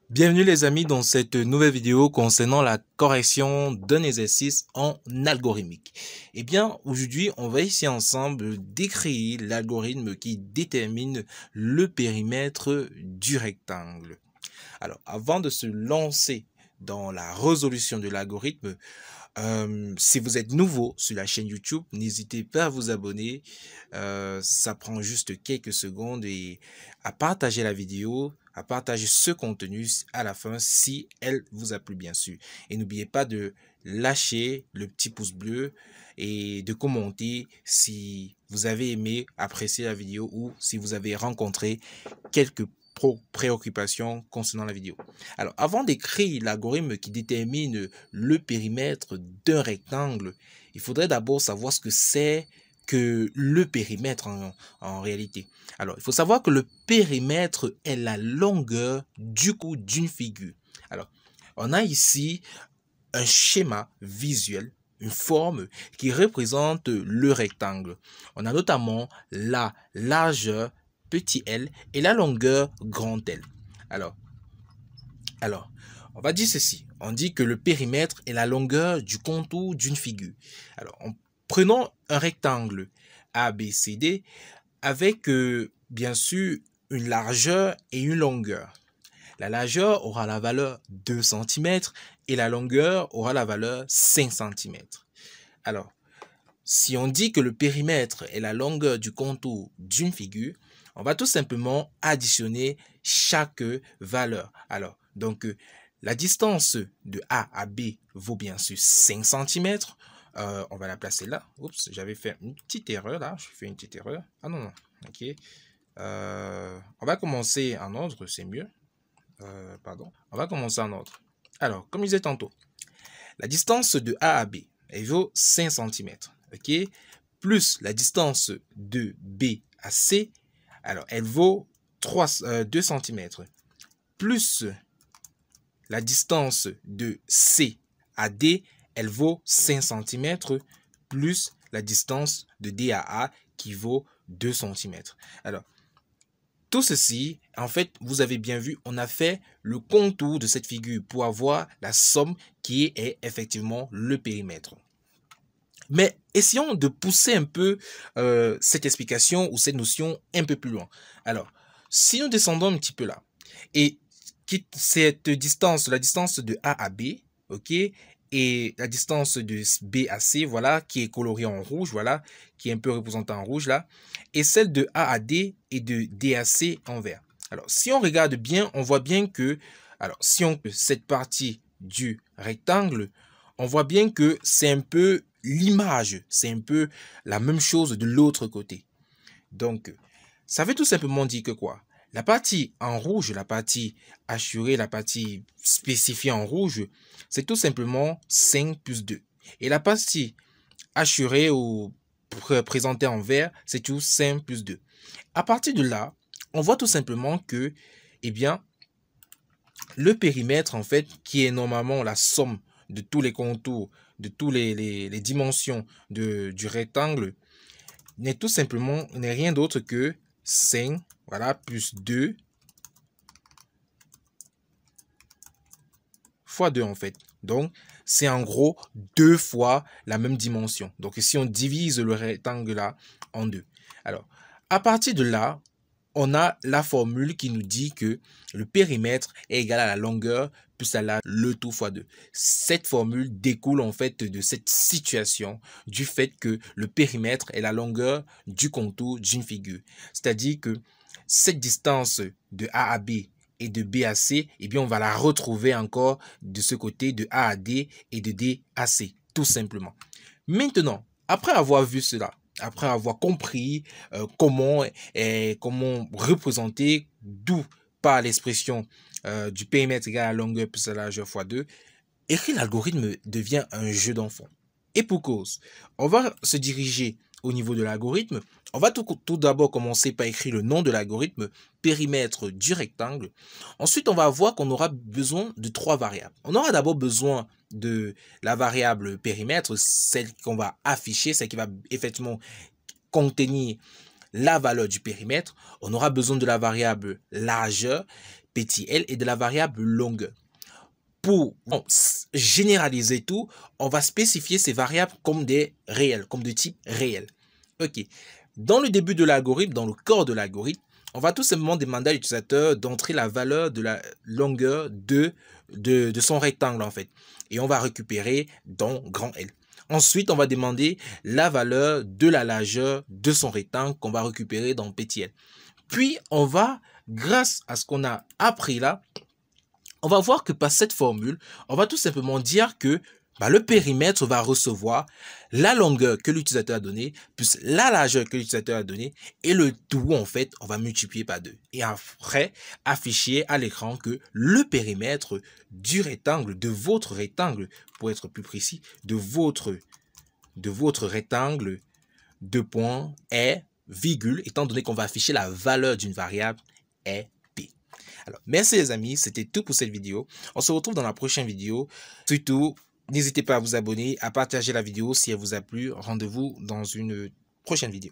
Bienvenue les amis dans cette nouvelle vidéo concernant la correction d'un exercice en algorithmique. Eh bien, aujourd'hui, on va ici ensemble décrire l'algorithme qui détermine le périmètre du rectangle. Alors, avant de se lancer dans la résolution de l'algorithme, si vous êtes nouveau sur la chaîne YouTube, n'hésitez pas à vous abonner. Ça prend juste quelques secondes et à partager la vidéo, à partager ce contenu à la fin si elle vous a plu bien sûr. Et n'oubliez pas de lâcher le petit pouce bleu et de commenter si vous avez aimé, apprécié la vidéo ou si vous avez rencontré quelques préoccupations concernant la vidéo. Alors, avant d'écrire l'algorithme qui détermine le périmètre d'un rectangle, il faudrait d'abord savoir ce que c'est que le périmètre en réalité. Alors, il faut savoir que le périmètre est la longueur du coup d'une figure. Alors, on a ici un schéma visuel, une forme qui représente le rectangle. On a notamment la largeur petit l et la longueur grand L. Alors, on va dire ceci. On dit que le périmètre est la longueur du contour d'une figure. Alors, prenons un rectangle ABCD avec, bien sûr, une largeur et une longueur. La largeur aura la valeur 2 cm et la longueur aura la valeur 5 cm. Alors, si on dit que le périmètre est la longueur du contour d'une figure, on va tout simplement additionner chaque valeur. Alors, donc, la distance de A à B vaut bien sûr 5 cm. On va la placer là. Oups, j'avais fait une petite erreur là. Je fais une petite erreur. Ah non, non. Ok. On va commencer en ordre, c'est mieux. Pardon. On va commencer en ordre. Alors, comme je disais tantôt, la distance de A à B, elle vaut 5 cm. Ok, plus la distance de B à C, alors elle vaut 2 cm, plus la distance de C à D, elle vaut 5 cm, plus la distance de D à A qui vaut 2 cm. Alors, tout ceci, en fait, vous avez bien vu, on a fait le contour de cette figure pour avoir la somme qui est effectivement le périmètre. Mais essayons de pousser un peu cette explication ou cette notion un peu plus loin. Alors, si nous descendons un petit peu là, et cette distance, la distance de A à B, ok, et la distance de B à C, voilà, qui est colorée en rouge, voilà, qui est un peu représentée en rouge là, et celle de A à D et de D à C en vert. Alors, si on regarde bien, on voit bien que, alors, si on cette partie du rectangle, on voit bien que c'est un peu l'image, c'est un peu la même chose de l'autre côté. Donc, ça veut tout simplement dire que quoi? La partie en rouge, la partie assurée, la partie spécifiée en rouge, c'est tout simplement 5 plus 2. Et la partie assurée ou présentée en vert, c'est tout 5 plus 2. À partir de là, on voit tout simplement que, eh bien, le périmètre, en fait, qui est normalement la somme de tous les contours, de toutes les dimensions du rectangle, n'est tout simplement rien d'autre que 5, voilà, plus 2 fois 2 en fait. Donc, c'est en gros 2 fois la même dimension. Donc, si on divise le rectangle là en 2. Alors, à partir de là, on a la formule qui nous dit que le périmètre est égal à la longueur plus à le tout fois 2. Cette formule découle en fait de cette situation du fait que le périmètre est la longueur du contour d'une figure. C'est-à-dire que cette distance de A à B et de B à C, eh bien on va la retrouver encore de ce côté de A à D et de D à C, tout simplement. Maintenant, après avoir vu cela, après avoir compris comment représenter, d'où par l'expression du périmètre égal à la longueur plus la largeur fois 2, écrire l'algorithme devient un jeu d'enfant. Et pour cause, on va se diriger au niveau de l'algorithme. On va tout d'abord commencer par écrire le nom de l'algorithme, périmètre du rectangle. Ensuite, on va voir qu'on aura besoin de 3 variables. On aura d'abord besoin de la variable périmètre, celle qu'on va afficher, celle qui va effectivement contenir la valeur du périmètre. On aura besoin de la variable largeur, petit l et de la variable longueur. Pour généraliser tout, on va spécifier ces variables comme des réels, comme de type réel. Ok. Dans le début de l'algorithme, dans le corps de l'algorithme, on va tout simplement demander à l'utilisateur d'entrer la valeur de la longueur de son rectangle en fait. Et on va récupérer dans grand L. Ensuite, on va demander la valeur de la largeur de son rectangle qu'on va récupérer dans petit l. Puis, on va, grâce à ce qu'on a appris là, on va voir que par cette formule, on va tout simplement dire que le périmètre va recevoir la longueur que l'utilisateur a donnée, plus la largeur que l'utilisateur a donnée, et le tout, en fait, on va multiplier par 2. Et après, afficher à l'écran que le périmètre du rectangle, de votre rectangle, pour être plus précis, de votre rectangle, de point est, virgule, étant donné qu'on va afficher la valeur d'une variable, est P. Alors, merci les amis, c'était tout pour cette vidéo. On se retrouve dans la prochaine vidéo. Surtout, n'hésitez pas à vous abonner, à partager la vidéo si elle vous a plu. Rendez-vous dans une prochaine vidéo.